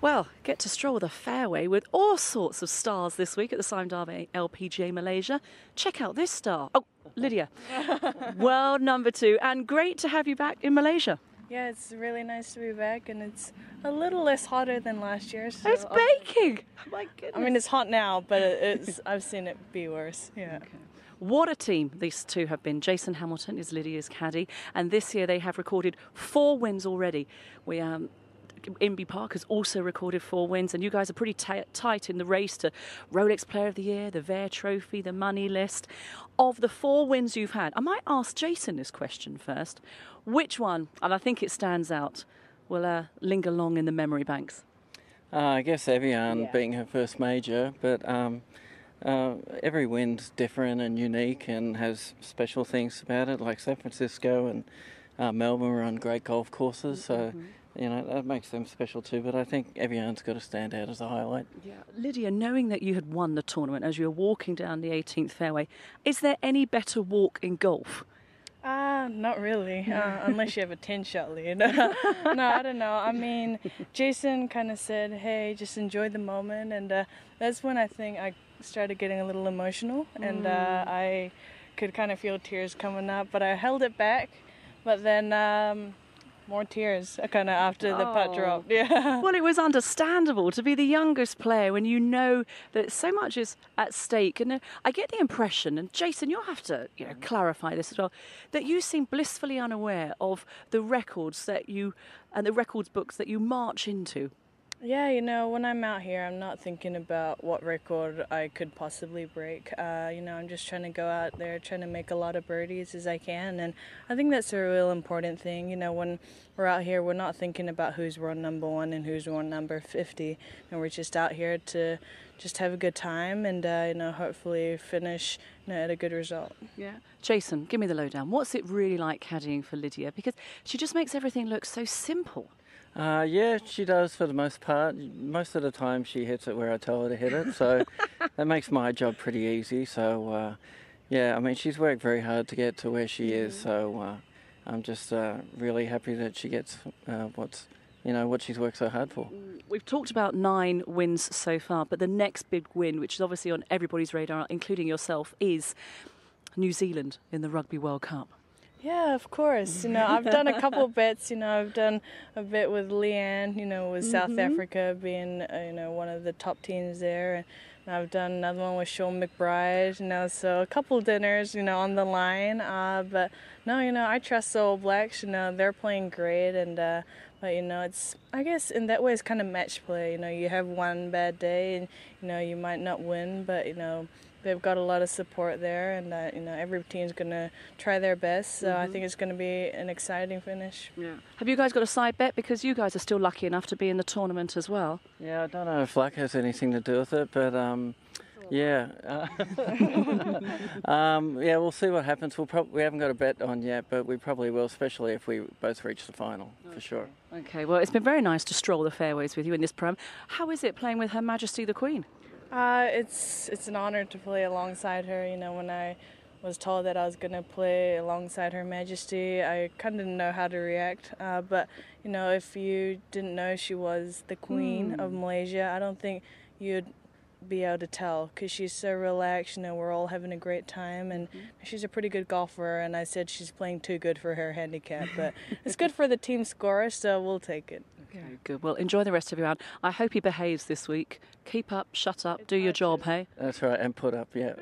Well, get to stroll the fairway with all sorts of stars this week at the Sime Darby LPGA Malaysia. Check out this star. Oh, Lydia, world number 2, and great to have you back in Malaysia. Yeah, it's really nice to be back, and it's a little less hotter than last year. So It's baking! My goodness. I mean, it's hot now, but I've seen it be worse. Yeah. Okay. What a team these two have been. Jason Hamilton is Lydia's caddy, and this year they have recorded 4 wins already. Inby Park has also recorded 4 wins, and you guys are pretty tight in the race to Rolex Player of the Year, the Vare Trophy, the money list. Of the 4 wins you've had, I might ask Jason this question first. Which one, and I think it stands out, will linger long in the memory banks? I guess Evian being her first major, but every win's different and unique and has special things about it, like San Francisco and Melbourne are on great golf courses, so you know, that makes them special too, but I think Evian's got to stand out as a highlight. Yeah. Lydia, knowing that you had won the tournament as you were walking down the 18th fairway, is there any better walk in golf? Not really, unless you have a 10-shot lead. No, I don't know. I mean, Jason kind of said, hey, just enjoy the moment, and that's when I think I started getting a little emotional, and I could kind of feel tears coming up, but I held it back, but then more tears kind of after the putt dropped. Yeah. Well, it was understandable to be the youngest player when you know that so much is at stake. And I get the impression, and Jason, you'll have to clarify this as well, that you seem blissfully unaware of the records that you and the records books that you march into. Yeah, you know, when I'm out here, I'm not thinking about what record I could possibly break. You know, I'm just trying to go out there, trying to make a lot of birdies as I can, and I think that's a real important thing. You know, when we're out here, we're not thinking about who's world number 1 and who's world number 50, and we're just out here to just have a good time and, you know, hopefully finish at a good result. Yeah. Jason, give me the lowdown. What's it really like caddying for Lydia? Because she just makes everything look so simple. Yeah, she does for the most part. Most of the time she hits it where I tell her to hit it, so that makes my job pretty easy. So, yeah, I mean, she's worked very hard to get to where she is, so I'm just really happy that she gets what she's worked so hard for. We've talked about 9 wins so far, but the next big win, which is obviously on everybody's radar, including yourself, is New Zealand in the Rugby World Cup. Yeah, of course. You know, I've done a couple bets. You know, I've done a bit with Leanne, you know, with South Africa being, you know, one of the top teams there. And I've done another one with Sean McBride, you know, so a couple dinners, you know, on the line. But no, you know, I trust the All Blacks. You know, they're playing great. And, but, you know, it's, I guess in that way it's kind of match play. You know, you have one bad day and, you know, you might not win, but, you know, they've got a lot of support there, and you know, every team's going to try their best. So I think it's going to be an exciting finish. Yeah. Have you guys got a side bet, because you guys are still lucky enough to be in the tournament as well? Yeah, I don't know if luck has anything to do with it, but yeah, yeah, we'll see what happens. We haven't got a bet on yet, but we probably will, especially if we both reach the final, for sure. Okay. Well, it's been very nice to stroll the fairways with you in this program. How is it playing with Her Majesty the Queen? It's an honor to play alongside her. You know, when I was told that I was going to play alongside Her Majesty, I kind of didn't know how to react. But, you know, if you didn't know she was the Queen of Malaysia, I don't think you'd be able to tell, because she's so relaxed. You know, we're all having a great time, and she's a pretty good golfer, and I said she's playing too good for her handicap, but it's good for the team score, so we'll take it. Okay, good. Well, enjoy the rest of your round. I hope he behaves this week. Keep up, shut up, do your job, hey? That's right, and put up, yeah.